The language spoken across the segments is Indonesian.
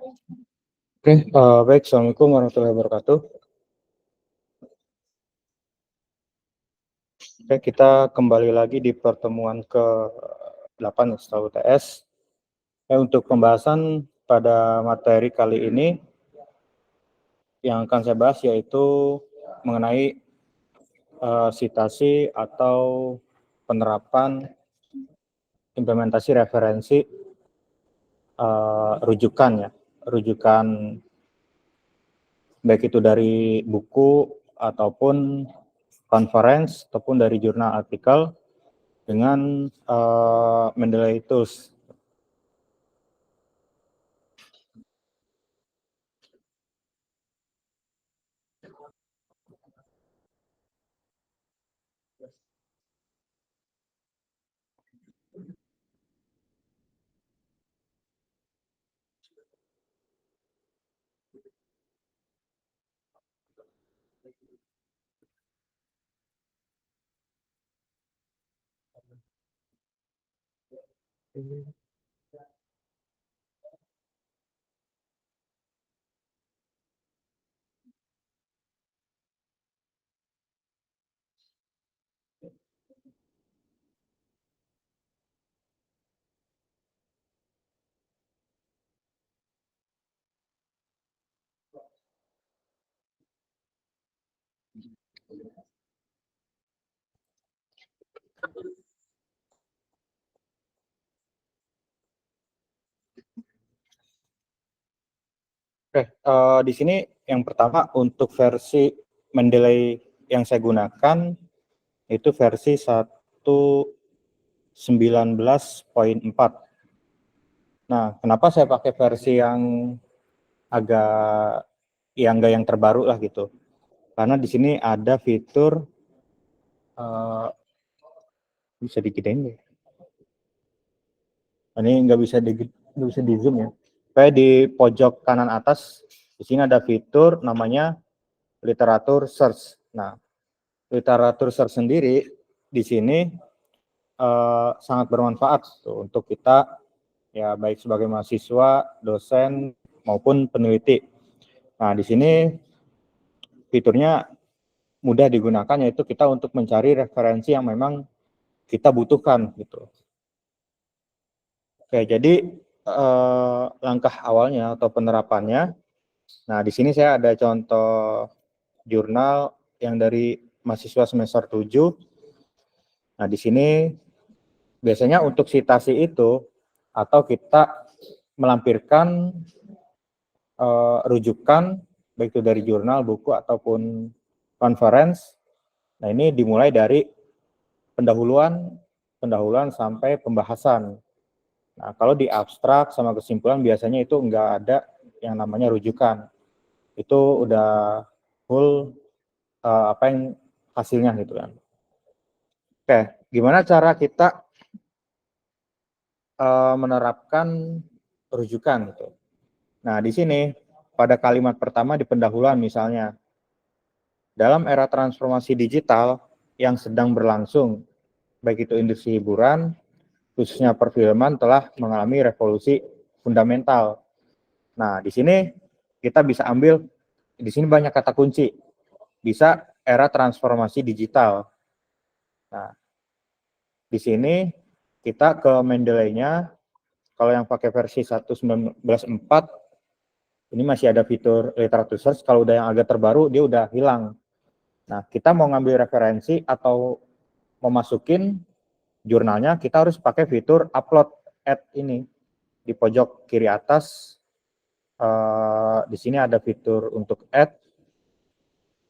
Oke, baik. Assalamualaikum warahmatullahi wabarakatuh. Oke, kita kembali lagi di pertemuan ke-8 setelah UTS. Untuk pembahasan pada materi kali ini, yang akan saya bahas yaitu mengenai sitasi atau penerapan implementasi referensi rujukan ya, rujukan baik itu dari buku ataupun conference ataupun dari jurnal artikel dengan Mendeley Tools. Oke, di sini yang pertama untuk versi Mendeley yang saya gunakan itu versi 1.19.4. Nah, kenapa saya pakai versi yang agak enggak yang terbaru lah gitu? Karena di sini ada fitur bisa digedein deh. Ini nggak bisa di zoom ya. Kayak di pojok kanan atas di sini ada fitur namanya literatur search. Nah, literatur search sendiri di sini sangat bermanfaat tuh, untuk kita ya baik sebagai mahasiswa, dosen maupun peneliti. Nah, di sini fiturnya mudah digunakan, yaitu kita untuk mencari referensi yang memang kita butuhkan gitu. Oke, jadi langkah awalnya atau penerapannya. Nah, di sini saya ada contoh jurnal yang dari mahasiswa semester 7. Nah, di sini biasanya untuk citasi itu atau kita melampirkan rujukan baik itu dari jurnal, buku ataupun conference. Nah, ini dimulai dari pendahuluan sampai pembahasan. Nah, kalau di abstrak sama kesimpulan biasanya itu enggak ada yang namanya rujukan. Itu udah full apa yang hasilnya gitu kan. Oke, gimana cara kita menerapkan rujukan gitu. Nah, di sini pada kalimat pertama di pendahuluan misalnya, dalam era transformasi digital yang sedang berlangsung, baik itu industri hiburan, khususnya perfilman telah mengalami revolusi fundamental. Nah, di sini kita bisa ambil, di sini banyak kata kunci. Bisa era transformasi digital. Nah, di sini kita ke Mendeley-nya, kalau yang pakai versi 1.19.4, ini masih ada fitur literatur search, kalau udah yang agak terbaru, dia udah hilang. Nah, kita mau ngambil referensi atau mau masukin jurnalnya, kita harus pakai fitur upload add ini. Di pojok kiri atas, di sini ada fitur untuk add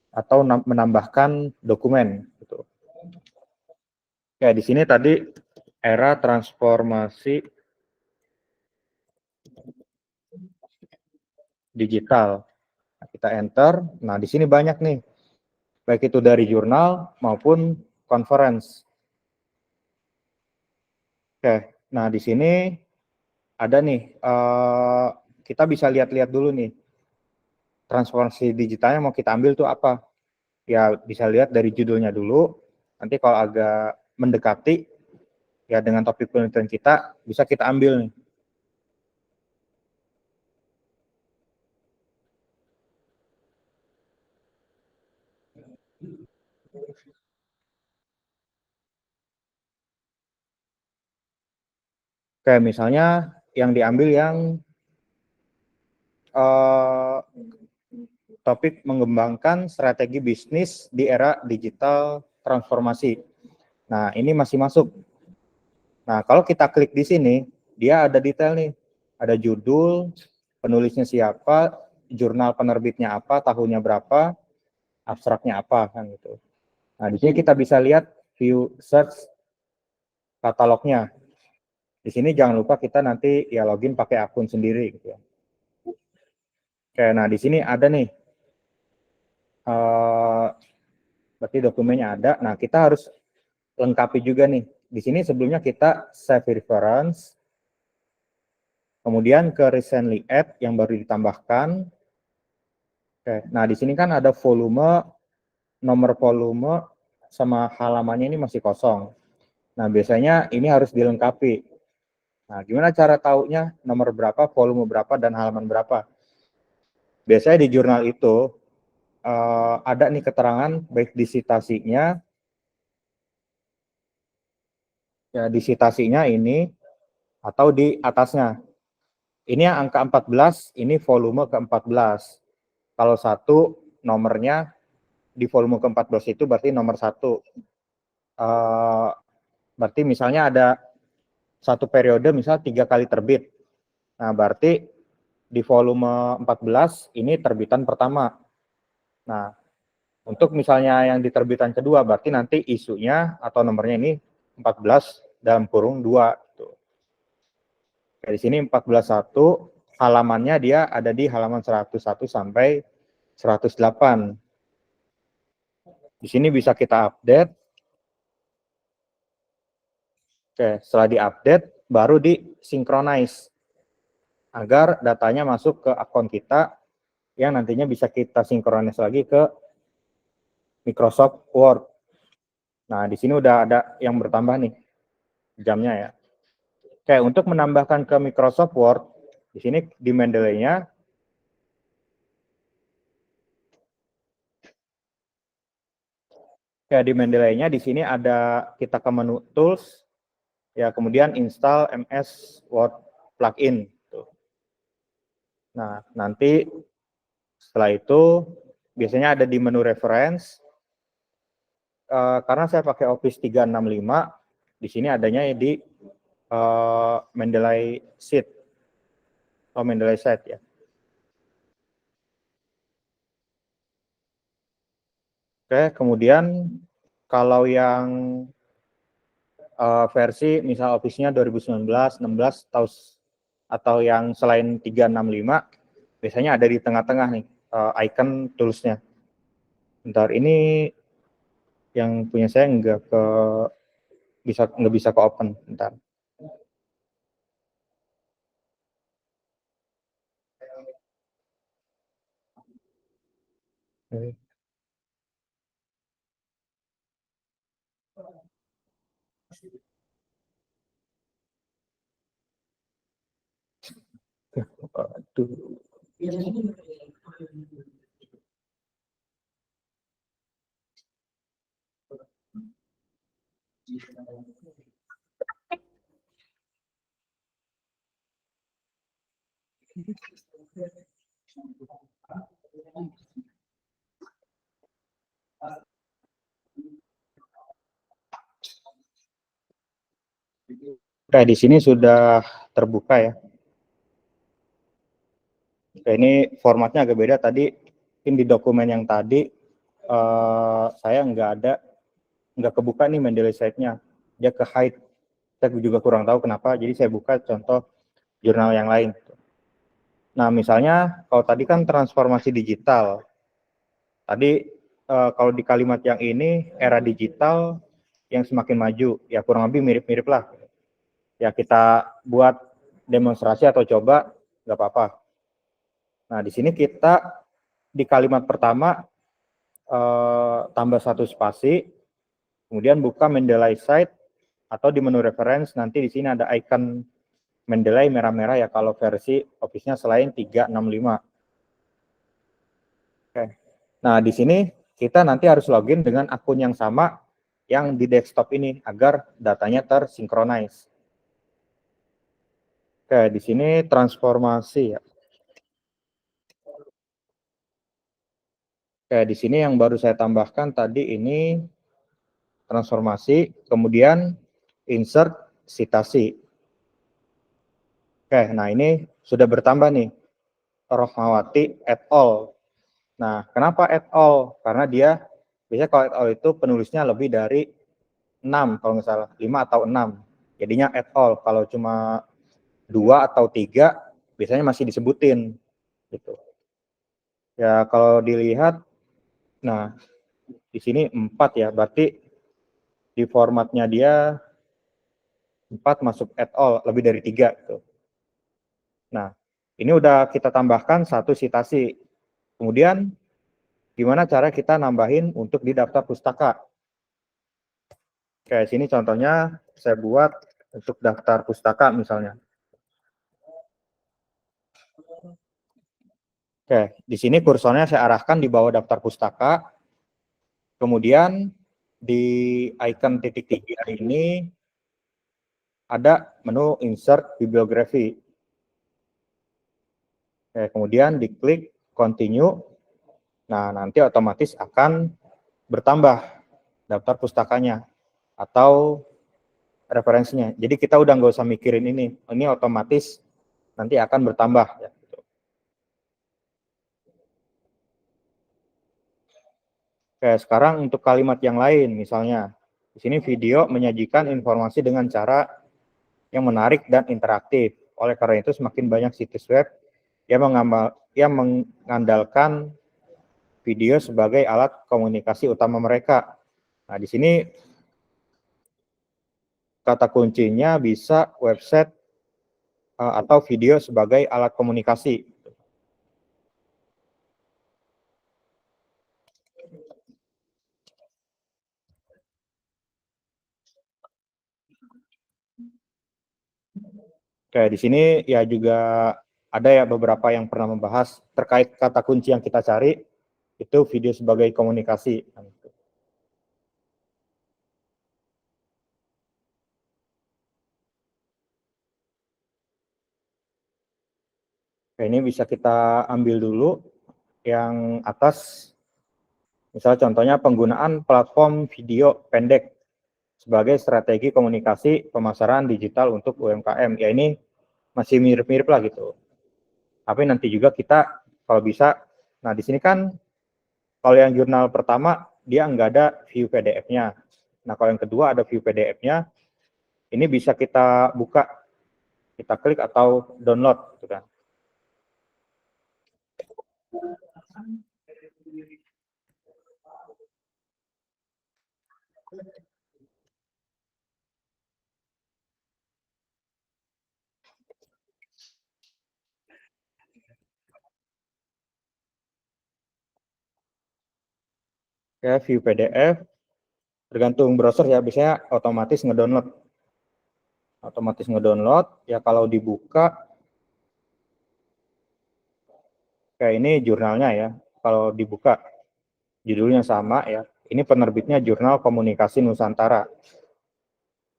atau menambahkan dokumen. Gitu. Ya, di sini tadi era transformasi digital. Nah, kita enter. Nah, di sini banyak nih, baik itu dari jurnal maupun conference. Oke, nah di sini ada nih, kita bisa lihat-lihat dulu nih, transformasi digitalnya mau kita ambil tuh apa? Ya bisa lihat dari judulnya dulu, nanti kalau agak mendekati ya dengan topik penelitian kita, bisa kita ambil nih. Kayak misalnya yang diambil yang topik mengembangkan strategi bisnis di era digital transformasi. Nah, ini masih masuk. Nah, kalau kita klik di sini, dia ada detail nih. Ada judul, penulisnya siapa, jurnal penerbitnya apa, tahunnya berapa, abstraknya apa, kan gitu. Nah, di sini kita bisa lihat view search katalognya. Di sini jangan lupa kita nanti ya login pakai akun sendiri gitu ya. Oke, nah di sini ada nih, berarti dokumennya ada. Nah, kita harus lengkapi juga nih. Di sini sebelumnya kita save reference, kemudian ke recently add yang baru ditambahkan. Oke, nah di sini kan ada volume, nomor volume, sama halamannya ini masih kosong. Nah, biasanya ini harus dilengkapi. Nah, gimana cara taunya nomor berapa, volume berapa, dan halaman berapa? Biasanya di jurnal itu ada nih keterangan baik di citasinya, ya di citasinya ini, atau di atasnya. Ini yang angka 14, ini volume ke-14. Kalau satu nomornya di volume ke-14 itu berarti nomor 1. Berarti misalnya ada satu periode misal 3 kali terbit. Nah, berarti di volume 14 ini terbitan pertama. Nah, untuk misalnya yang di terbitan kedua berarti nanti isunya atau nomornya ini 14 dalam kurung 2 gitu. Di sini 14.1, halamannya dia ada di halaman 101 sampai 108. Di sini bisa kita update. Oke, setelah diupdate baru di-synchronize agar datanya masuk ke akun kita yang nantinya bisa kita sinkronis lagi ke Microsoft Word. Nah, di sini udah ada yang bertambah nih jamnya ya. Oke, untuk menambahkan ke Microsoft Word, di sini di Mendeley-nya ya, di Mendeley-nya di sini ada kita ke menu Tools, ya kemudian install MS Word plugin. Nah, nanti setelah itu biasanya ada di menu Reference. Karena saya pakai Office 365, di sini adanya di Mendeley Sheet atau Mendeley Sheet ya. Oke, kemudian kalau yang versi misal Office-nya 2019, 16 atau yang selain 365, biasanya ada di tengah-tengah nih icon tools-nya. Bentar, ini yang punya saya nggak bisa ke open. Bentar. Aduh. Oke, di sini sudah terbuka ya. Oke, ini formatnya agak beda tadi. Mungkin di dokumen yang tadi saya nggak kebuka nih Mendeley Sheet-nya. Dia ke hide. Saya juga kurang tahu kenapa. Jadi saya buka contoh jurnal yang lain. Nah, misalnya kalau tadi kan transformasi digital. Tadi kalau di kalimat yang ini era digital yang semakin maju, ya kurang lebih mirip-mirip lah. Ya kita buat demonstrasi atau coba, nggak apa-apa. Nah, di sini kita di kalimat pertama tambah satu spasi, kemudian buka Mendeley Sheet atau di menu reference nanti di sini ada icon Mendeley merah-merah ya kalau versi Office-nya selain 365. Oke. Nah, di sini kita nanti harus login dengan akun yang sama yang di desktop ini agar datanya tersinkronis. Oke, di sini transformasi ya. Oke, di sini yang baru saya tambahkan tadi ini transformasi, kemudian insert citasi. Oke, nah ini sudah bertambah nih, Rohmawati et al. Nah, kenapa et al? Karena dia, biasanya kalau et al itu penulisnya lebih dari 6, kalau nggak salah, 5 atau 6. Jadinya et al. Kalau cuma 2 atau 3, biasanya masih disebutin. Gitu. Ya, kalau dilihat, nah, di sini 4 ya, berarti di formatnya dia 4 masuk et al, lebih dari 3. Gitu. Nah, ini udah kita tambahkan satu citasi. Kemudian, gimana cara kita nambahin untuk di daftar pustaka? Kayak sini contohnya saya buat untuk daftar pustaka misalnya. Oke, di sini kursornya saya arahkan di bawah daftar pustaka. Kemudian di icon titik 3 ini ada menu insert bibliografi. Oke, kemudian diklik continue. Nah, nanti otomatis akan bertambah daftar pustakanya atau referensinya. Jadi kita udah nggak usah mikirin ini otomatis nanti akan bertambah. Ya. Oke, sekarang untuk kalimat yang lain, misalnya di sini video menyajikan informasi dengan cara yang menarik dan interaktif. Oleh karena itu, semakin banyak situs web yang mengandalkan video sebagai alat komunikasi utama mereka. Nah, di sini kata kuncinya bisa website atau video sebagai alat komunikasi. Kayak di sini ya juga ada ya beberapa yang pernah membahas terkait kata kunci yang kita cari itu video sebagai komunikasi. Oke, ini bisa kita ambil dulu yang atas, misalnya contohnya penggunaan platform video pendek sebagai strategi komunikasi pemasaran digital untuk UMKM. Ya ini masih mirip-mirip lah gitu. Tapi nanti juga kita kalau bisa, nah di sini kan kalau yang jurnal pertama dia nggak ada view PDF-nya. Nah kalau yang kedua ada view PDF-nya, ini bisa kita buka, kita klik atau download, gitu kan. Ya view PDF, tergantung browser ya, biasanya otomatis ngedownload. Ya kalau dibuka, kayak ini jurnalnya ya, kalau dibuka judulnya sama ya, ini penerbitnya Jurnal Komunikasi Nusantara.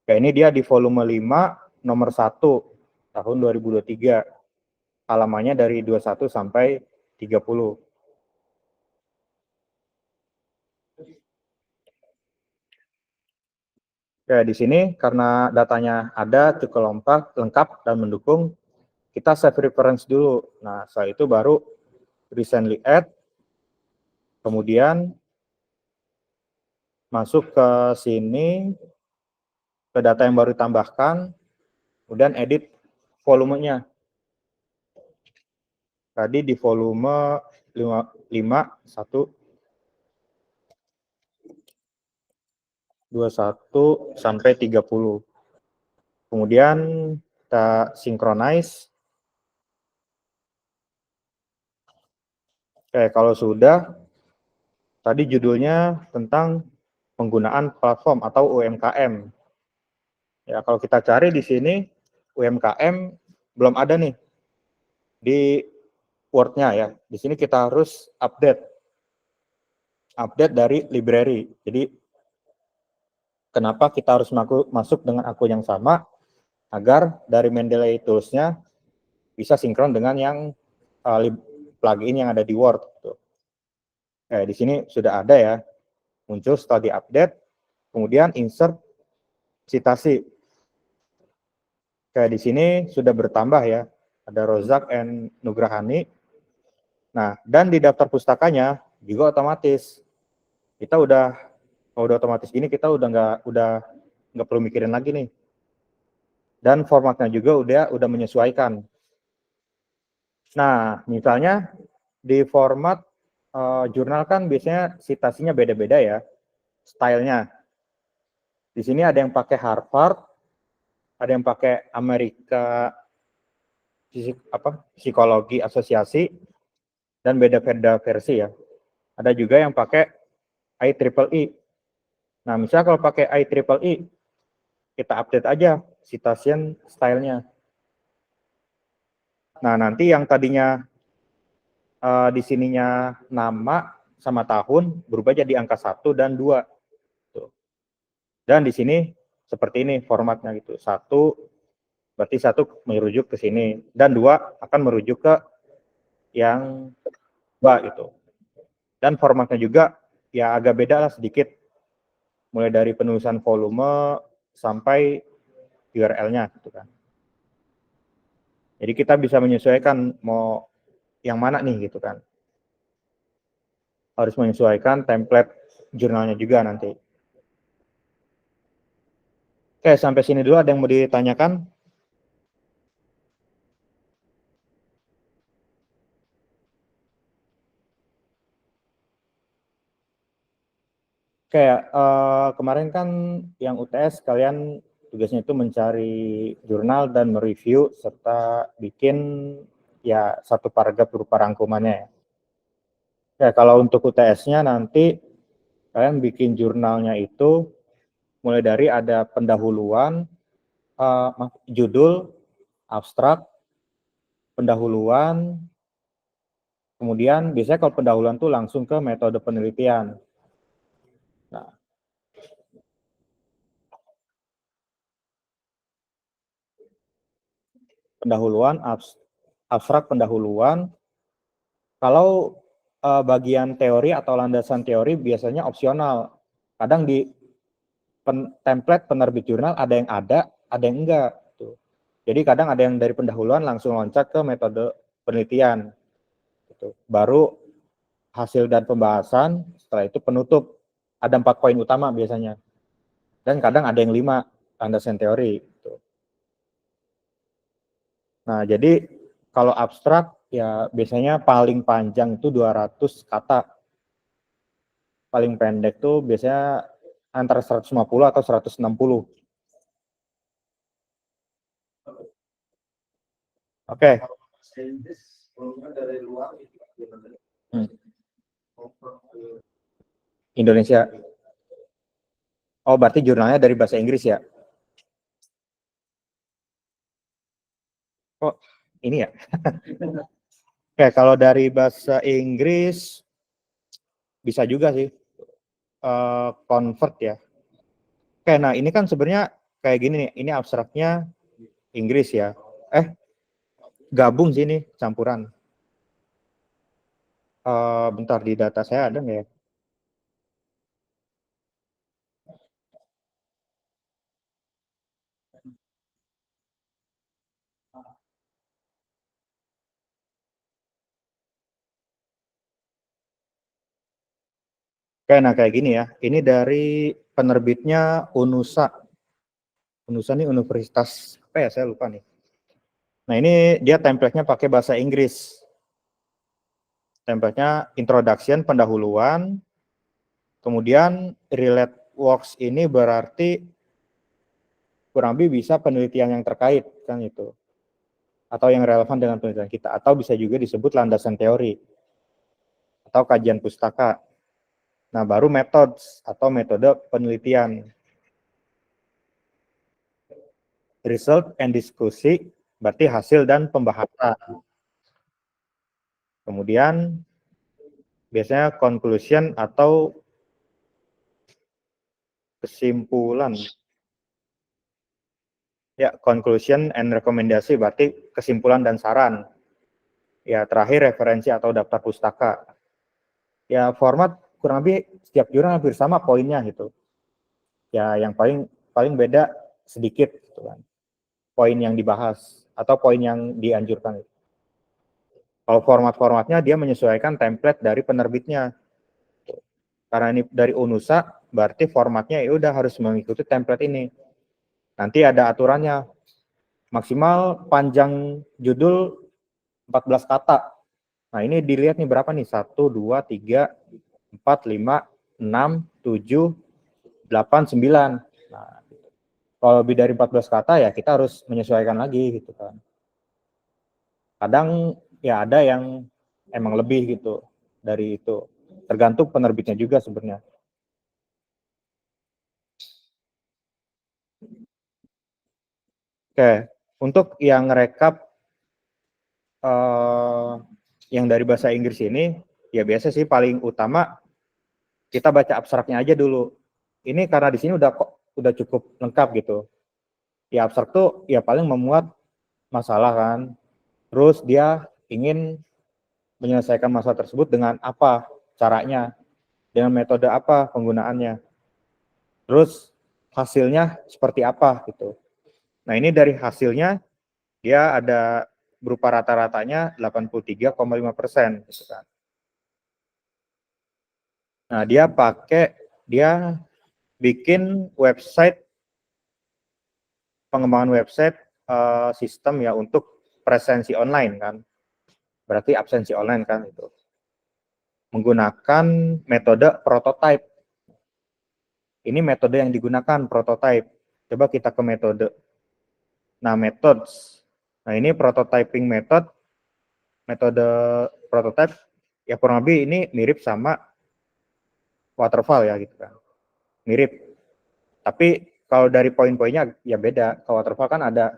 Kayak ini dia di volume 5 nomor 1 tahun 2023, halamannya dari 21 sampai 30. Ya, di sini karena datanya ada, cukup lengkap dan mendukung, kita save reference dulu. Nah, setelah itu baru recently add, kemudian masuk ke sini, ke data yang baru ditambahkan, kemudian edit volumenya. Tadi di volume 5, 1, 21 sampai 30. Kemudian kita synchronize. Oke, kalau sudah, tadi judulnya tentang penggunaan platform atau UMKM. Ya, kalau kita cari di sini UMKM belum ada nih di Word-nya ya. Di sini kita harus update dari library. Jadi kenapa kita harus masuk dengan akun yang sama? agar dari Mendeley Tools-nya bisa sinkron dengan yang plugin yang ada di Word. Gitu. Di sini sudah ada ya, muncul setelah diupdate, kemudian insert citasi. Kayak di sini sudah bertambah ya, ada Rozak and Nugrahani. Nah, dan di daftar pustakanya juga otomatis. Kita udah otomatis gini, kita udah nggak perlu mikirin lagi nih. Dan formatnya juga udah menyesuaikan. Nah, misalnya di format jurnal kan biasanya citasinya beda-beda ya, stylenya. Di sini ada yang pakai Harvard, ada yang pakai Amerika Psikologi Asosiasi, dan beda-beda versi ya. Ada juga yang pakai IEEE. Nah, misalnya kalau pakai IEEE, kita update aja citation stylenya. Nah, nanti yang tadinya di sininya nama sama tahun berubah jadi angka 1 dan 2. Dan di sini seperti ini formatnya gitu. 1 berarti 1 merujuk ke sini dan 2 akan merujuk ke yang 2 gitu. Dan formatnya juga ya agak beda lah sedikit. Mulai dari penulisan volume sampai URL-nya gitu kan. Jadi kita bisa menyesuaikan mau yang mana nih gitu kan. Harus menyesuaikan template jurnalnya juga nanti. Oke, sampai sini dulu ada yang mau ditanyakan? Kayak kemarin kan yang UTS kalian tugasnya itu mencari jurnal dan mereview serta bikin ya satu paragraf berupa rangkumannya. Ya kalau untuk UTS-nya nanti kalian bikin jurnalnya itu mulai dari ada pendahuluan, judul, abstrak, pendahuluan, kemudian biasanya kalau pendahuluan tuh langsung ke metode penelitian. Nah, pendahuluan, abstrak pendahuluan. Kalau bagian teori atau landasan teori biasanya opsional. Kadang di template penerbit jurnal ada yang enggak. Tuh. Jadi kadang ada yang dari pendahuluan langsung loncat ke metode penelitian. Gitu. Baru hasil dan pembahasan, setelah itu penutup. Ada 4 poin utama biasanya. Dan kadang ada yang 5 landasan teori. Gitu. Nah, jadi kalau abstrak ya biasanya paling panjang itu 200 kata. Paling pendek tuh biasanya antara 150 atau 160. Oke. Hmm. Indonesia. Oh, berarti jurnalnya dari bahasa Inggris ya? Oh, ini ya. Oke, kalau dari bahasa Inggris bisa juga sih convert ya. Oke, nah ini kan sebenarnya kayak gini nih. Ini abstraknya Inggris ya. Gabung sini campuran. Bentar di data saya ada nggak ya? Oke, nah kayak gini ya. Ini dari penerbitnya UNUSA. UNUSA ini universitas apa ya? Saya lupa nih. Nah ini dia template-nya pakai bahasa Inggris. Template-nya introduction, pendahuluan, kemudian relate works ini berarti kurang lebih bisa penelitian yang terkait kan itu. Atau yang relevan dengan penelitian kita. Atau bisa juga disebut landasan teori. Atau kajian pustaka. Nah baru methods atau metode penelitian. Result and diskusi berarti hasil dan pembahasan. Kemudian biasanya conclusion atau kesimpulan. Ya, conclusion and rekomendasi berarti kesimpulan dan saran. Ya, terakhir referensi atau daftar pustaka. Ya, format kurang lebih setiap jurnal hampir sama poinnya gitu. Ya, yang paling beda sedikit gitu kan. Poin yang dibahas atau poin yang dianjurkan. Kalau format-formatnya dia menyesuaikan template dari penerbitnya. Karena ini dari UNUSA, berarti formatnya ya udah harus mengikuti template ini. Nanti ada aturannya. Maksimal panjang judul 14 kata. Nah, ini dilihat nih berapa nih? 1, 2, 3, 4, 5, 6, 7, 8, 9. Nah, kalau lebih dari 14 kata ya kita harus menyesuaikan lagi gitu kan. Kadang ya ada yang emang lebih gitu dari itu. Tergantung penerbitnya juga sebenarnya. Oke, untuk yang rekap yang dari bahasa Inggris ini, ya biasa sih paling utama kita baca abstraknya aja dulu. Ini karena di sini udah cukup lengkap gitu. Ya abstrak tuh ya paling memuat masalah kan. Terus dia ingin menyelesaikan masalah tersebut dengan apa caranya, dengan metode apa penggunaannya. Terus hasilnya seperti apa gitu. Nah, ini dari hasilnya dia ada berupa rata-ratanya 83,5% gitu kan. Nah, dia bikin website, pengembangan website sistem ya untuk presensi online kan. Berarti absensi online kan itu. Menggunakan metode prototype. Ini metode yang digunakan prototype. Coba kita ke metode. Nah, methods. Nah, ini prototyping metode prototype ya kurang lebih ini mirip sama waterfall ya gitu kan. Mirip. Tapi kalau dari poin-poinnya ya beda. Kalau waterfall kan ada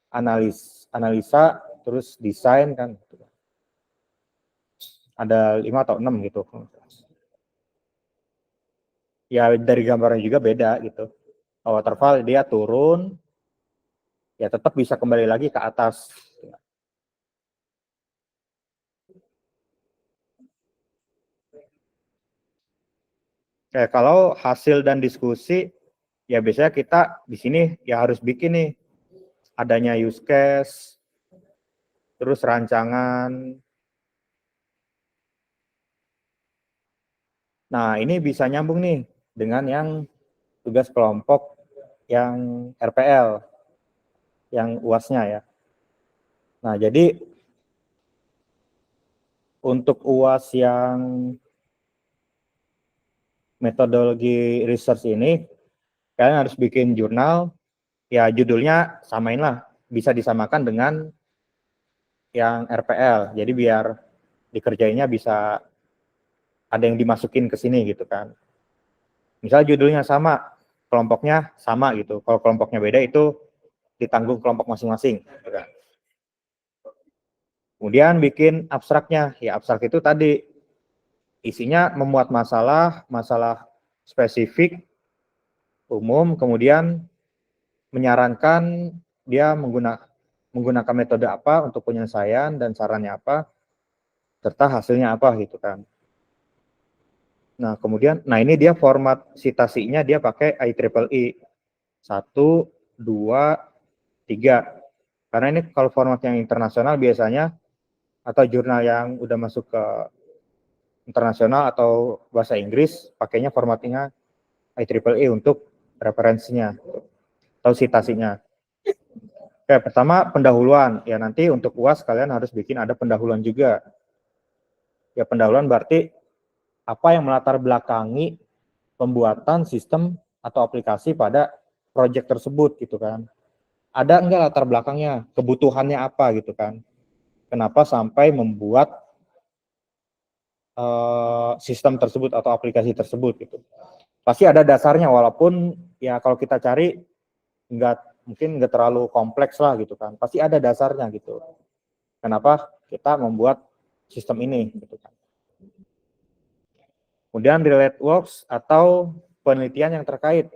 analisa, terus desain kan. Ada 5 atau 6 gitu. Ya dari gambarnya juga beda gitu. Kalau waterfall dia turun, ya tetap bisa kembali lagi ke atas. Kalau hasil dan diskusi, ya biasanya kita di sini ya harus bikin nih adanya use case, terus rancangan. Nah, ini bisa nyambung nih dengan yang tugas kelompok yang RPL, yang UAS-nya ya. Nah, jadi untuk UAS yang metodologi research ini, kalian harus bikin jurnal, ya judulnya samain lah, bisa disamakan dengan yang RPL. Jadi biar dikerjainnya bisa ada yang dimasukin ke sini gitu kan. Misal judulnya sama, kelompoknya sama gitu. Kalau kelompoknya beda itu ditanggung kelompok masing-masing. Gitu kan. Kemudian bikin abstraknya. Ya abstrak itu tadi isinya memuat masalah spesifik, umum, kemudian menyarankan dia menggunakan metode apa untuk penyelesaian dan sarannya apa, serta hasilnya apa gitu kan. Nah, kemudian, nah ini dia format citasinya dia pakai IEEE 1, 2, 3. Karena ini kalau format yang internasional biasanya atau jurnal yang udah masuk ke internasional atau bahasa Inggris pakainya formatnya IEEE untuk referensinya atau citasinya. Oke, pertama pendahuluan. Ya nanti untuk UAS kalian harus bikin ada pendahuluan juga. Ya pendahuluan berarti apa yang melatar belakangi pembuatan sistem atau aplikasi pada proyek tersebut gitu kan. Ada enggak latar belakangnya, kebutuhannya apa gitu kan. Kenapa sampai membuat sistem tersebut atau aplikasi tersebut gitu. Pasti ada dasarnya walaupun ya kalau kita cari mungkin nggak terlalu kompleks lah gitu kan. Pasti ada dasarnya gitu. Kenapa kita membuat sistem ini gitu kan. Kemudian relate works atau penelitian yang terkait.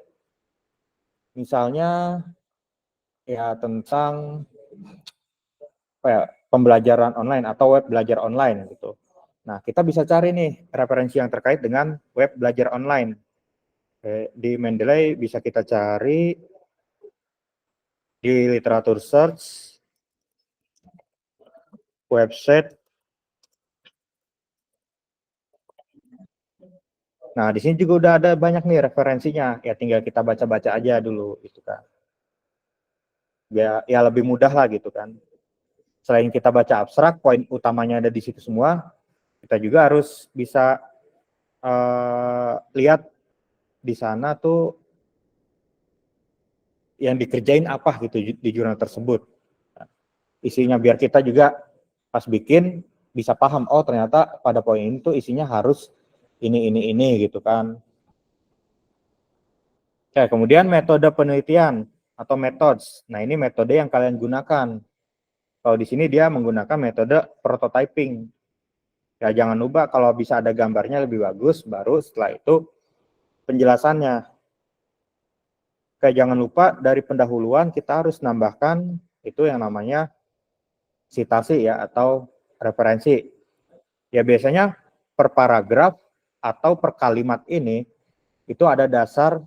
Misalnya ya tentang apa ya, pembelajaran online atau web belajar online gitu. Nah, kita bisa cari nih referensi yang terkait dengan web belajar online. Di Mendeley bisa kita cari di literatur search, website. Nah, di sini juga udah ada banyak nih referensinya. Ya tinggal kita baca-baca aja dulu gitu kan. Ya lebih mudah lah gitu kan. Selain kita baca abstrak, poin utamanya ada di situ semua. Kita juga harus bisa lihat di sana tuh yang dikerjain apa gitu di jurnal tersebut. Isinya biar kita juga pas bikin bisa paham, oh ternyata pada poin itu isinya harus ini gitu kan. Oke, kemudian metode penelitian atau methods. Nah, ini metode yang kalian gunakan. Kalau di sini dia menggunakan metode prototyping. Ya, jangan lupa kalau bisa ada gambarnya lebih bagus, baru setelah itu penjelasannya. Oke, jangan lupa dari pendahuluan kita harus nambahkan itu yang namanya sitasi ya atau referensi. Ya biasanya per paragraf atau per kalimat ini itu ada dasar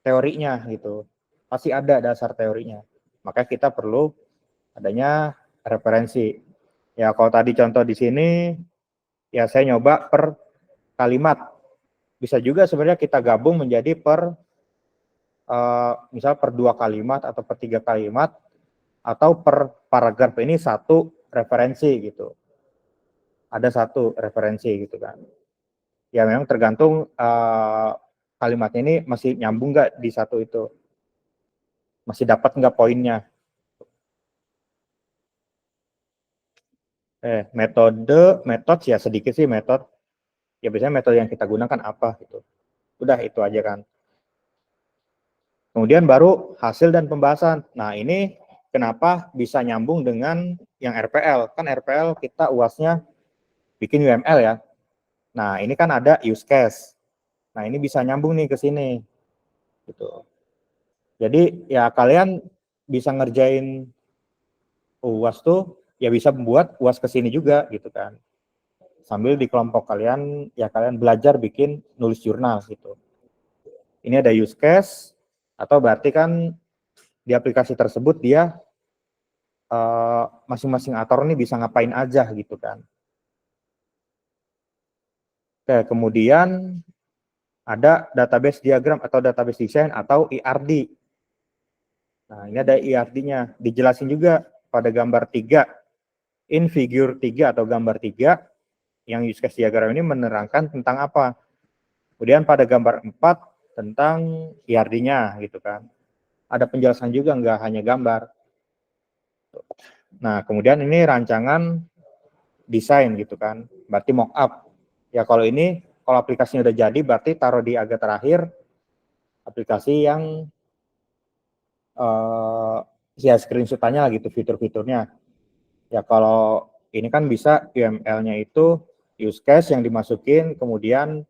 teorinya gitu. Pasti ada dasar teorinya. Maka kita perlu adanya referensi. Ya kalau tadi contoh di sini ya saya nyoba per kalimat. Bisa juga sebenarnya kita gabung menjadi per misal per 2 kalimat atau per 3 kalimat atau per paragraf ini satu referensi gitu. Ada satu referensi gitu kan. Ya memang tergantung kalimatnya ini masih nyambung nggak di satu itu. Masih dapat nggak poinnya. Metode ya sedikit sih metode. Ya biasanya metode yang kita gunakan apa gitu. Udah itu aja kan. Kemudian baru hasil dan pembahasan. Nah ini kenapa bisa nyambung dengan yang RPL. Kan RPL kita UASnya bikin UML ya. Nah ini kan ada use case. Nah ini bisa nyambung nih ke sini. Gitu. Jadi ya kalian bisa ngerjain UAS tuh ya bisa membuat UAS ke sini juga gitu kan. Sambil di kelompok kalian ya kalian belajar bikin nulis jurnal gitu. Ini ada use case atau berarti kan di aplikasi tersebut dia masing-masing author ini bisa ngapain aja gitu kan. Oke, kemudian ada database diagram atau database design atau IRD. Nah, ini ada IRD-nya. Dijelasin juga pada gambar 3. In figure 3 atau gambar 3, yang use case diagram ini menerangkan tentang apa. Kemudian pada gambar 4 tentang IRD-nya gitu kan. Ada penjelasan juga, nggak hanya gambar. Nah, kemudian ini rancangan desain gitu kan. Berarti mock up. Ya kalau ini, kalau aplikasinya udah jadi, berarti taruh di agak terakhir aplikasi yang ya screenshot-nya lah gitu, fitur-fiturnya. Ya kalau ini kan bisa UML-nya itu use case yang dimasukin, kemudian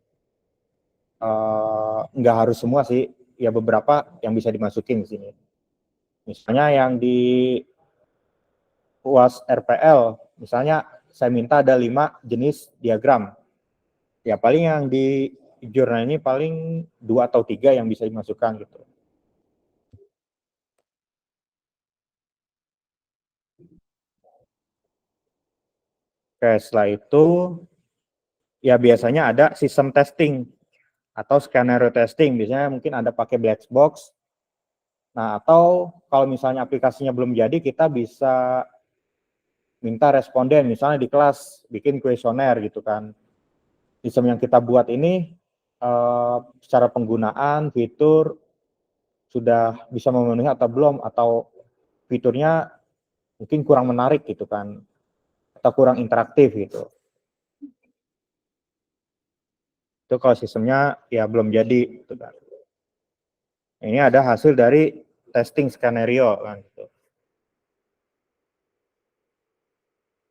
nggak harus semua sih, ya beberapa yang bisa dimasukin di sini. Misalnya yang di UAS RPL, misalnya saya minta ada 5 jenis diagram. Ya paling yang di jurnal ini paling 2 atau 3 yang bisa dimasukkan gitu. Oke, setelah itu ya biasanya ada sistem testing atau skenario testing. Biasanya mungkin ada pakai black box. Nah, atau kalau misalnya aplikasinya belum jadi, kita bisa minta responden, misalnya di kelas bikin kuesioner gitu kan. Sistem yang kita buat ini secara penggunaan fitur sudah bisa memenuhi atau belum, atau fiturnya mungkin kurang menarik gitu kan, atau kurang interaktif gitu. Itu kalau sistemnya ya belum jadi gitu kan. Ini ada hasil dari testing skenario kan gitu.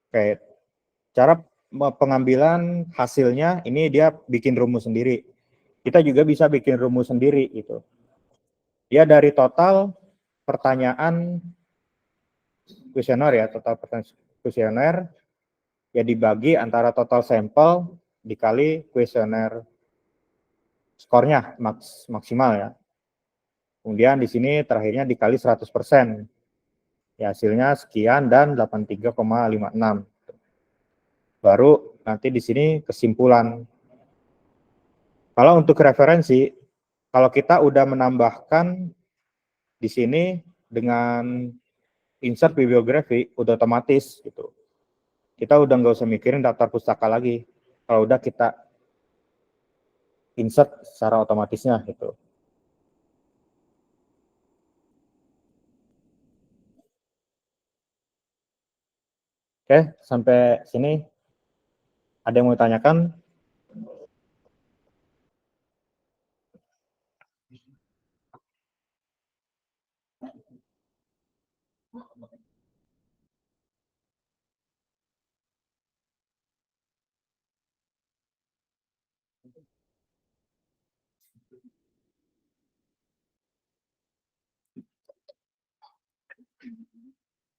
Oke, cara pengambilan hasilnya ini dia bikin rumus sendiri. Kita juga bisa bikin rumus sendiri gitu. Dia dari total pertanyaan kuesioner ya, total pertanyaan kuesioner ya dibagi antara total sampel dikali kuesioner skornya maksimal ya. Kemudian di sini terakhirnya dikali 100%. Ya, hasilnya sekian dan 83,56. Baru nanti di sini kesimpulan. Kalau untuk referensi, kalau kita udah menambahkan di sini dengan insert bibliografi, udah otomatis gitu. Kita udah nggak usah mikirin daftar pustaka lagi. Kalau udah kita insert secara otomatisnya gitu. Oke, sampai sini ada yang mau ditanyakan?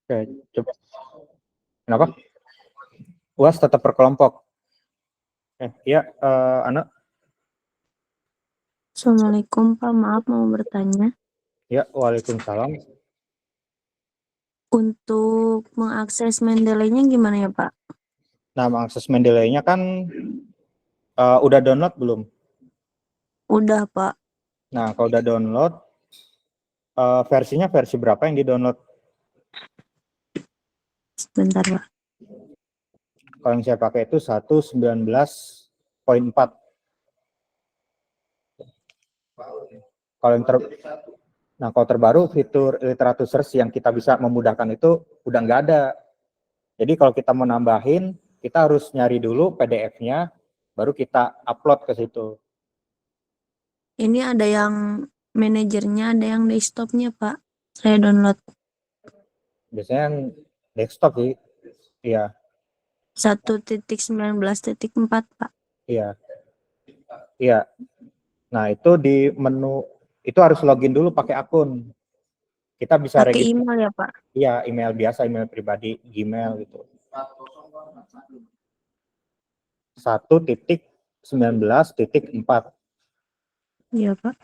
Oke, coba. Kenapa? UAS tetap per kelompok. Iya, Ana. Assalamualaikum Pak, maaf mau bertanya. Ya, waalaikumsalam. Untuk mengakses Mendeley-nya gimana ya Pak? Nah, mengakses Mendeley-nya kan udah download belum? Udah Pak. Nah, kalau udah download, versinya versi berapa yang di-download? Sebentar Pak. Kalau yang saya pakai itu 1.19.4. Kalau terbaru fitur literatur search yang kita bisa memudahkan itu udah nggak ada. Jadi kalau kita mau nambahin, kita harus nyari dulu PDF-nya, baru kita upload ke situ. Ini ada yang manajernya, ada yang desktopnya Pak. Saya download. Biasanya yang desktop sih. Iya. 1.19.4 Pak. Iya. Iya. Nah, itu di menu itu harus login dulu pakai akun. Kita bisa Pakai register. email ya Pak? Iya, email biasa, email pribadi, Gmail gitu. 1.19.4. Iya Pak.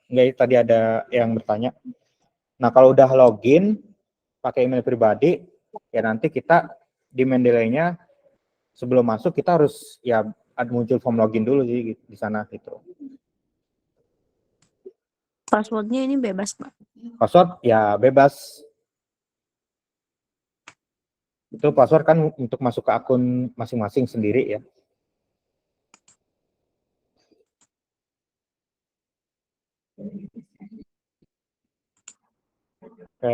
Enggak, tadi ada yang bertanya. Nah, kalau udah login pakai email pribadi, ya nanti kita di Mendeley-nya sebelum masuk kita harus ya muncul form login dulu sih di sana gitu. Passwordnya ini bebas Pak? Password ya bebas. Itu password kan untuk masuk ke akun masing-masing sendiri ya.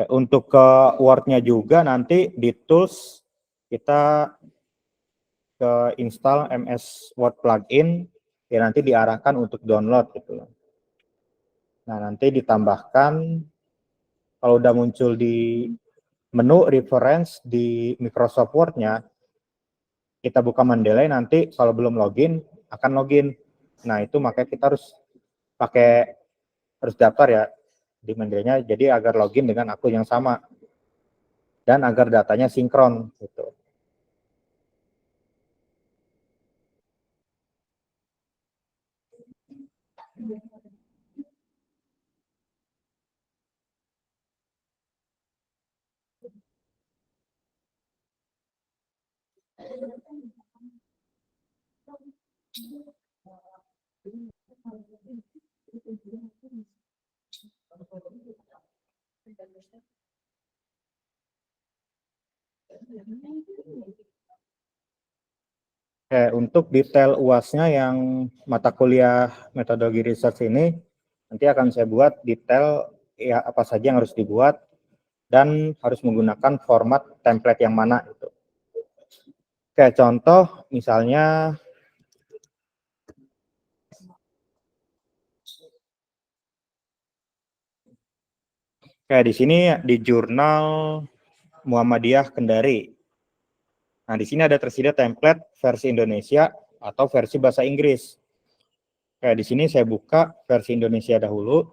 Untuk ke Word-nya juga nanti di tools kita ke install MS Word plugin, ya nanti diarahkan untuk download gitu. Nah, nanti ditambahkan kalau udah muncul di menu reference di Microsoft Word-nya, kita buka Mendeley, nanti kalau belum login akan login. Nah, itu makanya kita harus daftar ya di Mendeley-nya, jadi agar login dengan akun yang sama dan agar datanya sinkron gitu. Untuk detail UAS-nya yang mata kuliah metodologi research ini, nanti akan saya buat detail ya apa saja yang harus dibuat dan harus menggunakan format template yang mana itu. Kayak contoh misalnya kayak di sini di jurnal Muhammadiyah Kendari. Nah, di sini ada tersedia template versi Indonesia atau versi bahasa Inggris. Kayak di sini saya buka versi Indonesia dahulu.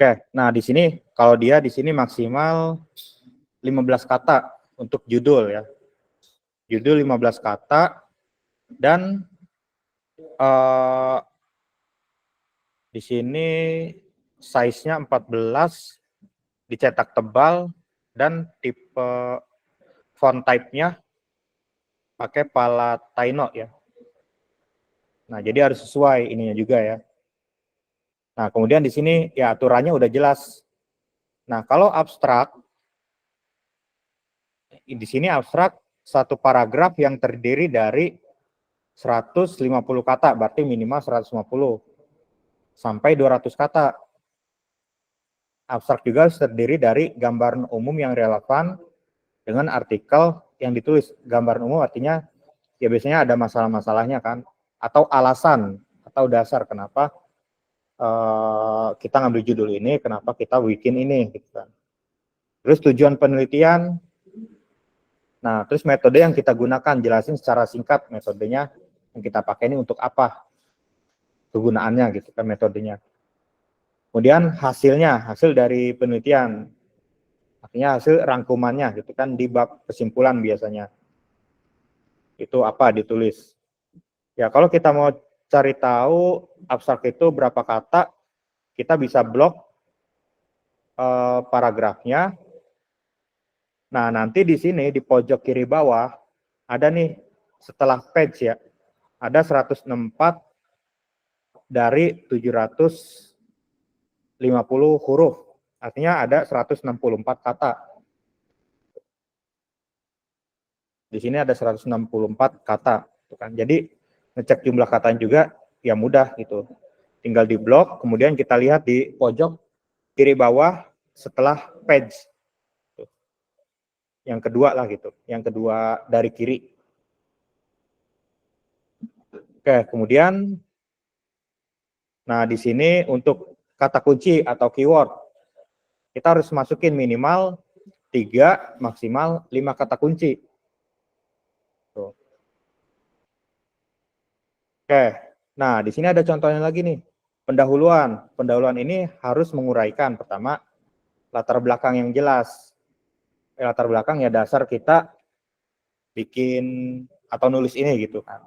Oke, nah di sini kalau dia di sini maksimal 15 kata untuk judul ya. Judul 15 kata dan di sini size-nya 14, dicetak tebal dan tipe font type-nya pakai Palatino ya. Nah, jadi harus sesuai ininya juga ya. Nah, kemudian di sini ya aturannya udah jelas. Nah, kalau abstrak, di sini abstrak satu paragraf yang terdiri dari 150 kata, berarti minimal 150 sampai 200 kata. Abstrak juga terdiri dari gambaran umum yang relevan dengan artikel yang ditulis. Gambaran umum artinya ya biasanya ada masalah-masalahnya kan, atau alasan atau dasar kenapa kita ngambil judul ini, kenapa kita bikin ini gitu kan. Terus tujuan penelitian, nah terus metode yang kita gunakan, jelasin secara singkat metodenya yang kita pakai ini untuk apa, kegunaannya gitu kan metodenya. Kemudian hasilnya, hasil dari penelitian, artinya hasil rangkumannya gitu kan di bab kesimpulan biasanya. Itu apa ditulis. Ya kalau kita mau cari tahu abstrak itu berapa kata, kita bisa blok paragrafnya. Nah, nanti di sini di pojok kiri bawah ada nih setelah page ya. Ada 164 dari 750 huruf. Artinya ada 164 kata. Di sini ada 164 kata, kan. Jadi ngecek jumlah katanya juga ya mudah gitu. Tinggal di blok, kemudian kita lihat di pojok kiri bawah setelah page. Yang kedua lah gitu, yang kedua dari kiri. Oke, kemudian nah di sini untuk kata kunci atau keyword kita harus masukin minimal 3, maksimal 5 kata kunci. Tuh. Oke, nah di sini ada contohnya lagi nih. Pendahuluan. Pendahuluan ini harus menguraikan pertama latar belakang yang jelas. Latar belakang ya dasar kita bikin atau nulis ini gitu kan.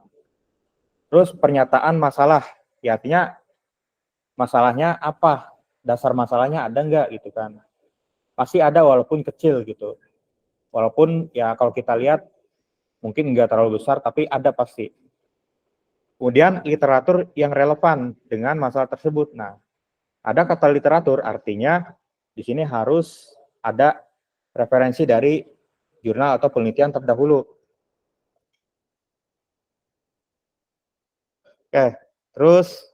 Terus pernyataan masalah, ya artinya masalahnya apa, dasar masalahnya ada nggak gitu kan. Pasti ada walaupun kecil gitu. Walaupun ya kalau kita lihat mungkin nggak terlalu besar tapi ada pasti. Kemudian literatur yang relevan dengan masalah tersebut. Nah, ada kata literatur artinya di sini harus ada referensi dari jurnal atau penelitian terdahulu. Oke, terus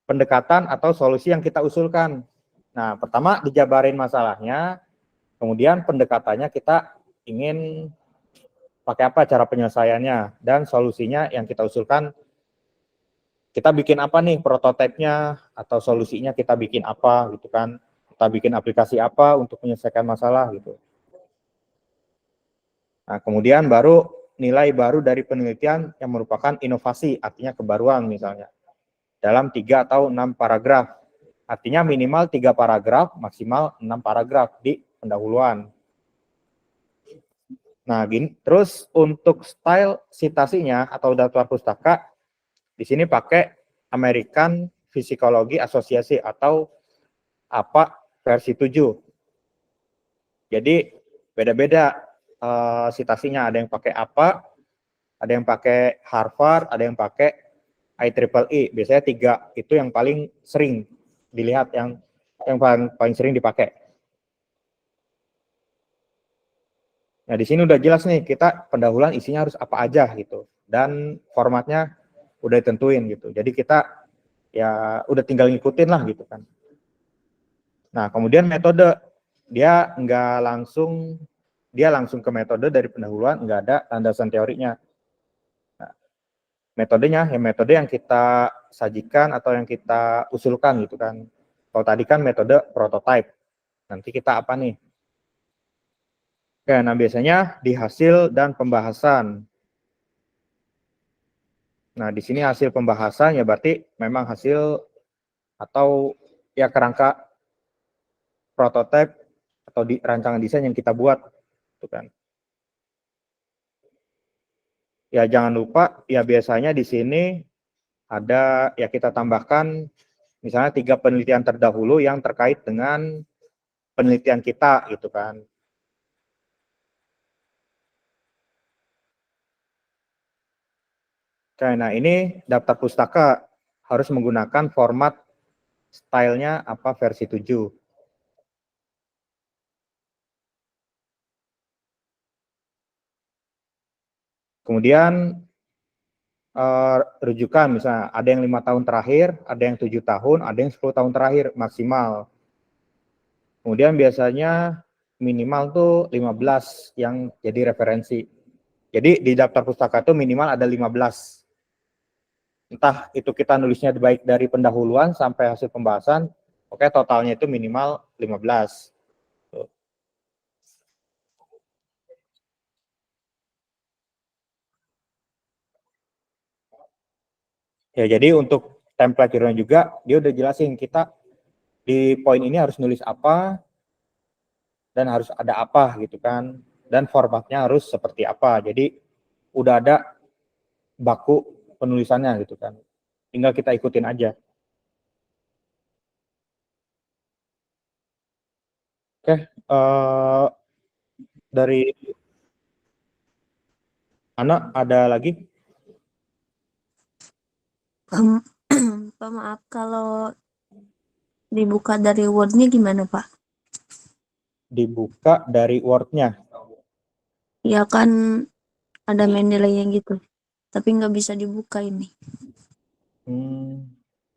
pendekatan atau solusi yang kita usulkan. Nah, pertama dijabarin masalahnya, kemudian pendekatannya kita ingin pakai apa cara penyelesaiannya, dan solusinya yang kita usulkan, kita bikin apa nih prototipenya, atau solusinya kita bikin apa gitu kan, kita bikin aplikasi apa untuk menyelesaikan masalah gitu. Nah, kemudian baru nilai baru dari penelitian yang merupakan inovasi, artinya kebaruan misalnya, dalam 3 atau 6 paragraf. Artinya minimal 3 paragraf, maksimal 6 paragraf di pendahuluan. Nah, gini, terus untuk style citasinya atau daftar pustaka, di sini pakai American Physiology Association atau apa versi 7. Jadi beda-beda citasinya, ada yang pakai apa, ada yang pakai Harvard, ada yang pakai IEEE. Biasanya 3 itu yang paling sering dilihat, yang paling sering dipakai. Nah, di sini udah jelas nih kita pendahuluan isinya harus apa aja gitu. Dan formatnya udah ditentuin gitu. Jadi kita ya udah tinggal ngikutin lah gitu kan. Nah, kemudian metode dia langsung ke metode dari pendahuluan, nggak ada landasan teorinya. Nah, metodenya ya metode yang kita sajikan atau yang kita usulkan gitu kan. Kalau tadi kan metode prototype. Nanti kita apa nih? Oke, nah biasanya di hasil dan pembahasan. Nah, di sini hasil pembahasan ya berarti memang hasil atau ya kerangka prototipe atau di rancangan desain yang kita buat, gitu kan. Ya jangan lupa, ya biasanya di sini ada, ya kita tambahkan misalnya 3 penelitian terdahulu yang terkait dengan penelitian kita, gitu kan. Oke, nah ini daftar pustaka harus menggunakan format stylenya apa versi 7. Kemudian rujukan misalnya ada yang 5 tahun terakhir, ada yang 7 tahun, ada yang 10 tahun terakhir maksimal. Kemudian biasanya minimal tuh 15 yang jadi referensi. Jadi di daftar pustaka itu minimal ada 15. Entah itu kita nulisnya baik dari pendahuluan sampai hasil pembahasan, oke totalnya itu minimal 15. Tuh. Ya jadi untuk template jurnal juga dia udah jelasin kita di poin ini harus nulis apa dan harus ada apa gitu kan, dan formatnya harus seperti apa. Jadi udah ada baku penulisannya gitu kan, tinggal kita ikutin aja. Oke, dari Ana ada lagi? Pak maaf, kalau dibuka dari Word-nya gimana Pak? Dibuka dari Word-nya. Ya kan ada Mendeley-nya gitu, tapi nggak bisa dibuka ini.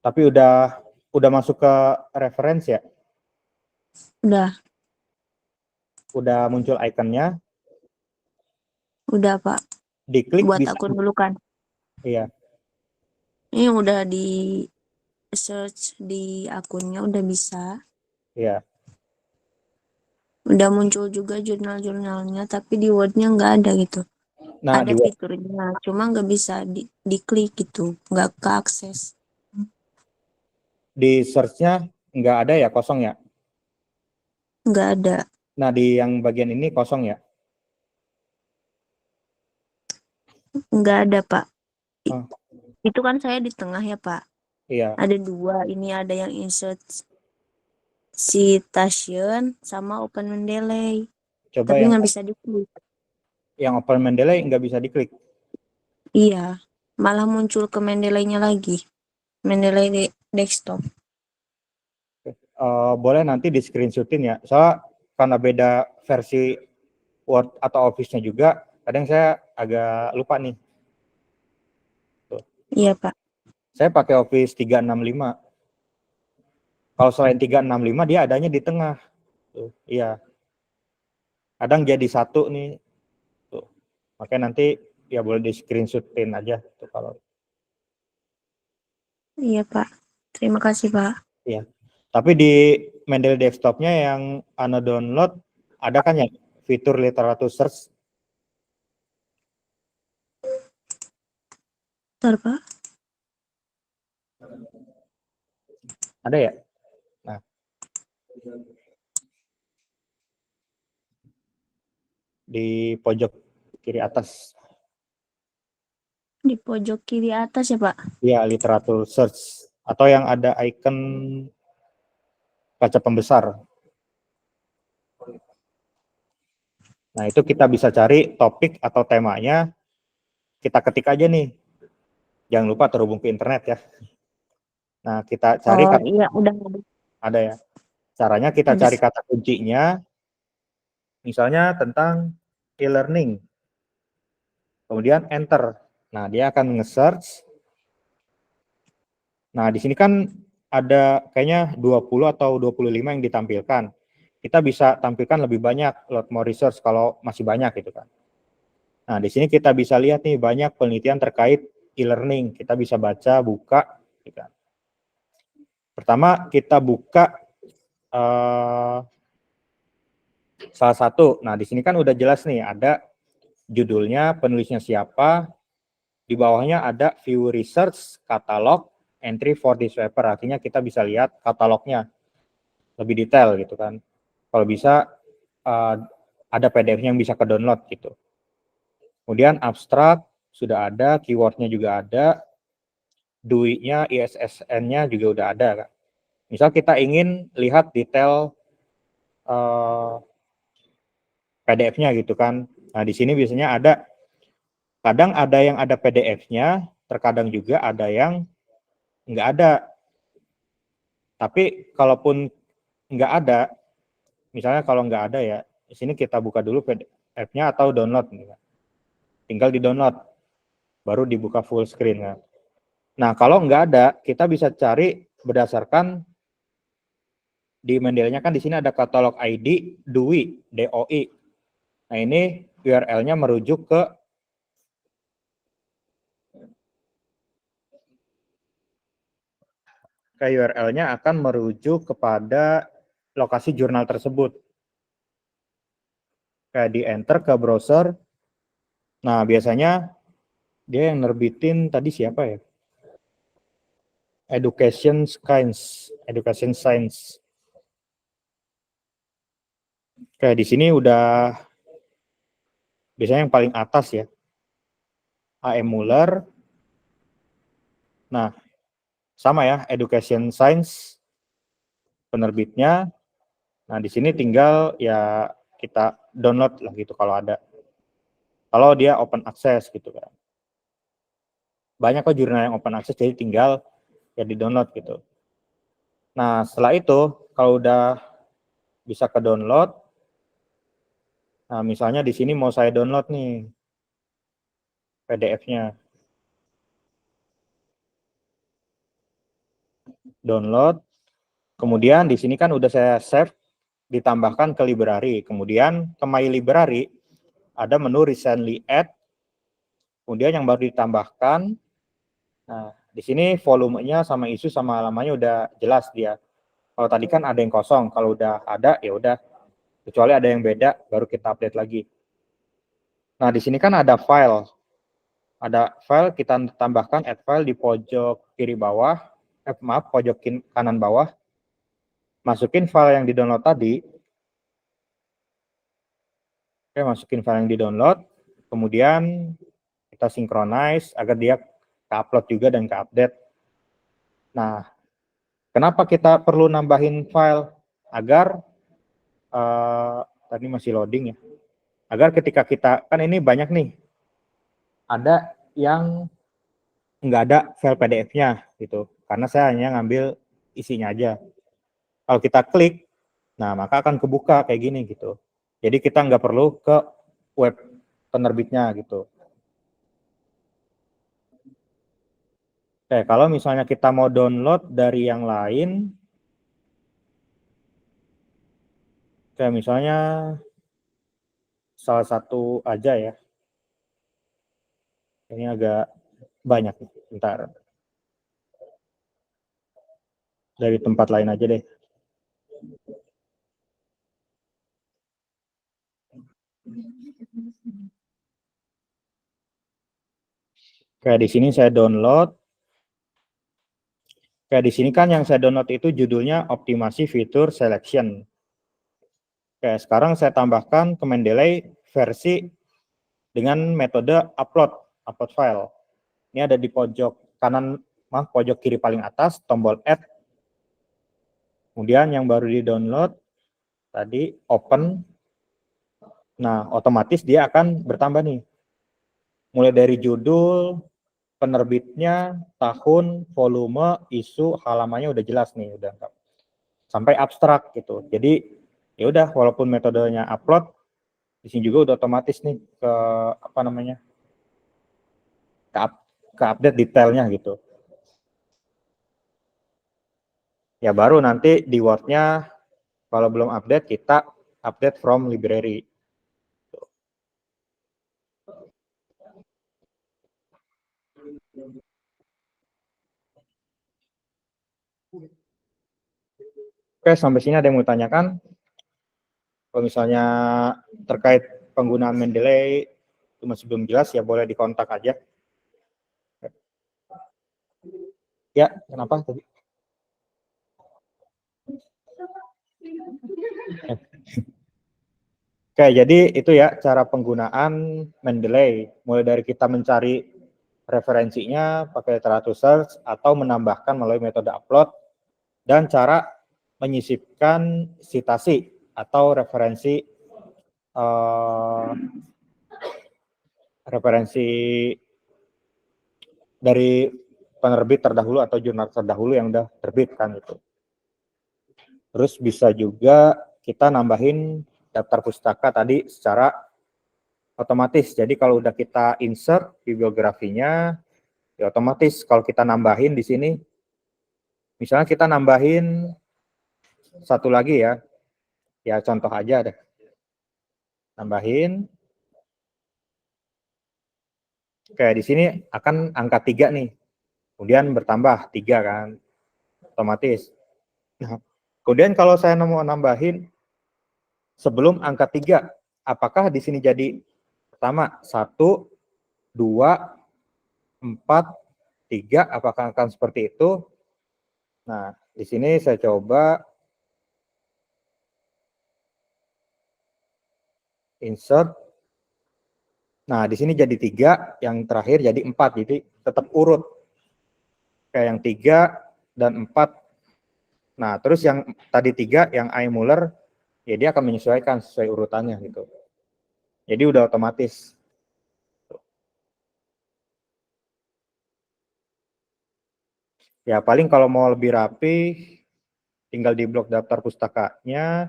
Tapi udah masuk ke reference ya? Udah muncul ikonnya, Udah Pak, diklik buat bisa. akun dulu kan. Iya, Ini udah di search di akunnya udah bisa. iya. Udah muncul juga jurnal-jurnalnya, tapi di Word-nya nggak ada gitu. Nah, Ada fiturnya, cuma nggak bisa diklik gitu, nggak keakses. di search-nya nggak ada ya, kosong ya? Nggak ada, Nah, di yang bagian ini kosong ya? nggak ada Pak. Oh, Itu kan saya di tengah ya Pak. iya. Ada dua, ini ada yang insert citation sama open Mendeley, Coba tapi yang nggak bisa diklik. open Mendeley nggak bisa diklik. Iya, malah muncul ke Mendeley-nya lagi. Mendeley di desktop. Boleh nanti di screenshotin ya. Soalnya karena beda versi Word atau Office-nya juga, kadang saya agak lupa nih. Tuh. Iya Pak. Saya pakai Office 365. Kalau selain 365 dia adanya di tengah. Tuh, iya. Kadang jadi satu nih. Tuh. Makanya nanti ya boleh di screenshotin aja tuh kalau. Iya Pak. Terima kasih Pak. Iya. Tapi di Mendeley desktop-nya yang Anda download ada kan ya fitur literatur search? Bentar Pak. Ada ya? Nah, di pojok kiri atas. Di pojok kiri atas ya Pak. Ya, literatur search atau yang ada icon kaca pembesar. Nah, itu kita bisa cari topik atau temanya, kita ketik aja nih. Jangan lupa terhubung ke internet ya. Nah, kita cari Oh iya, udah ada ya. Caranya kita ada. cari kata kuncinya, misalnya tentang e-learning. Kemudian enter. Nah, dia akan nge-search. Nah, di sini kan ada kayaknya 20 atau 25 yang ditampilkan. Kita bisa tampilkan lebih banyak, load more research kalau masih banyak gitu kan. Nah, di sini kita bisa lihat nih banyak penelitian terkait e-learning. Kita bisa baca, buka. Gitu kan. Pertama, kita buka salah satu. Nah, di sini kan udah jelas nih, ada judulnya, penulisnya siapa, di bawahnya ada view research, katalog, entry for this paper. Artinya kita bisa lihat katalognya lebih detail gitu kan. Kalau bisa ada PDF-nya yang bisa ke-download gitu. Kemudian abstrak sudah ada, keyword-nya juga ada, DOI-nya, ISSN-nya juga udah ada, Kak. Misal kita ingin lihat detail PDF-nya gitu kan. Nah, di sini biasanya kadang ada yang ada PDF-nya, terkadang juga ada yang nggak ada. Tapi kalaupun nggak ada, misalnya kalau nggak ada ya, di sini kita buka dulu PDF-nya atau download. Tinggal di-download, baru dibuka full screen. Nah, kalau nggak ada, kita bisa cari berdasarkan di Mendeley-nya kan di sini ada katalog ID DOI, DOI. Nah, ini URL-nya merujuk ke URL-nya akan merujuk kepada lokasi jurnal tersebut. Kayak di enter ke browser. Nah, biasanya dia yang nerbitin tadi siapa ya? Education Science. Kayak di sini udah biasanya yang paling atas ya. A.M. Muller. Nah, sama ya, Education Science penerbitnya. Nah, di sini tinggal ya kita download lah gitu kalau ada. Kalau dia open access gitu kan. Banyak kok jurnal yang open access, jadi tinggal ya di-download gitu. Nah, setelah itu kalau udah bisa ke download, nah misalnya di sini mau saya download nih PDF-nya. Download. Kemudian di sini kan udah saya save, ditambahkan ke library. Kemudian ke My Library ada menu recently add. Kemudian yang baru ditambahkan. Nah, di sini volumenya sama isu sama halamannya udah jelas dia. Kalau tadi kan ada yang kosong, kalau udah ada ya udah. Kecuali ada yang beda baru kita update lagi. Nah, di sini kan ada file. Ada file, kita tambahkan add file di pojok kiri bawah, pojok kanan bawah. Masukin file yang di-download tadi. Oke, masukin file yang di-download. Kemudian kita synchronize agar dia ke-upload juga dan ke-update. Nah, kenapa kita perlu nambahin file? Agar, tadi masih loading ya. Agar ketika kita, kan ini banyak nih, ada yang nggak ada file PDF-nya gitu. Karena saya hanya ngambil isinya aja. Kalau kita klik, nah maka akan kebuka kayak gini gitu. Jadi kita nggak perlu ke web penerbitnya gitu. Oke, kalau misalnya kita mau download dari yang lain, kayak misalnya salah satu aja ya. Ini agak banyak, bentar. Dari tempat lain aja deh. Kayak di sini saya download. Kayak di sini kan yang saya download itu judulnya optimasi fitur selection. Kayak sekarang saya tambahkan ke Mendeley versi dengan metode upload file. Ini ada di pojok kanan, pojok kiri paling atas, tombol add. Kemudian yang baru di-download tadi open. Nah, otomatis dia akan bertambah nih. Mulai dari judul, penerbitnya, tahun, volume, isu, halamannya udah jelas nih, udah lengkap. Sampai abstrak gitu. Jadi ya udah, walaupun metodenya upload, di sini juga udah otomatis nih ke apa namanya, ke update detailnya gitu. Ya baru nanti di Word-nya kalau belum update kita update from library. Oke, sampai sini ada yang mau tanyakan? Kalau misalnya terkait penggunaan Mendeley itu masih belum jelas, ya boleh dikontak aja. Ya, kenapa tadi? Oke, jadi itu ya cara penggunaan Mendeley. Mulai dari kita mencari referensinya pakai literatur search atau menambahkan melalui metode upload, dan cara menyisipkan citasi atau referensi dari penerbit terdahulu atau jurnal terdahulu yang udah terbitkan itu. Terus bisa juga kita nambahin daftar pustaka tadi secara otomatis. Jadi kalau udah kita insert bibliografinya, ya otomatis kalau kita nambahin di sini, misalnya kita nambahin satu lagi ya contoh aja deh. Nambahin, kayak di sini akan angka 3 nih, kemudian bertambah 3 kan, otomatis. Nah, kemudian kalau saya mau nambahin sebelum angka 3, apakah di sini jadi pertama 1, 2, 4, 3, apakah akan seperti itu? Nah, di sini saya coba insert. Nah, di sini jadi 3, yang terakhir jadi 4, jadi tetap urut. Kayak yang 3 dan 4. Nah, terus yang tadi 3, yang I Muller, ya dia akan menyesuaikan sesuai urutannya gitu. Jadi udah otomatis. Ya paling kalau mau lebih rapi, tinggal di blok daftar pustakanya,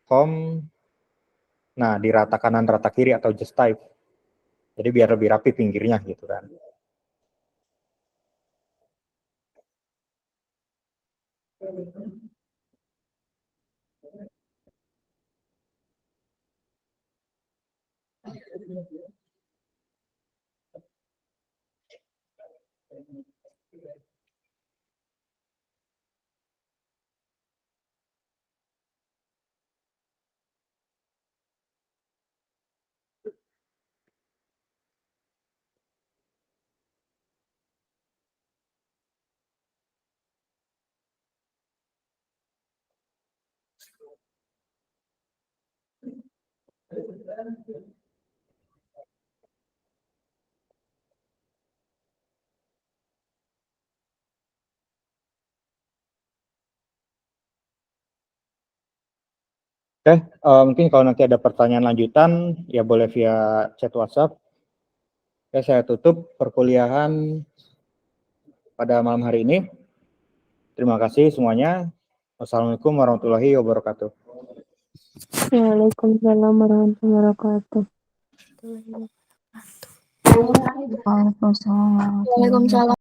home, nah di rata kanan rata kiri atau just type. Jadi biar lebih rapi pinggirnya gitu kan. Oke, mungkin kalau nanti ada pertanyaan lanjutan, ya boleh via chat WhatsApp. Oke, saya tutup perkuliahan pada malam hari ini. Terima kasih semuanya. Wassalamualaikum warahmatullahi wabarakatuh. Waalaikumsalam warahmatullahi wabarakatuh. Waalaikumsalam.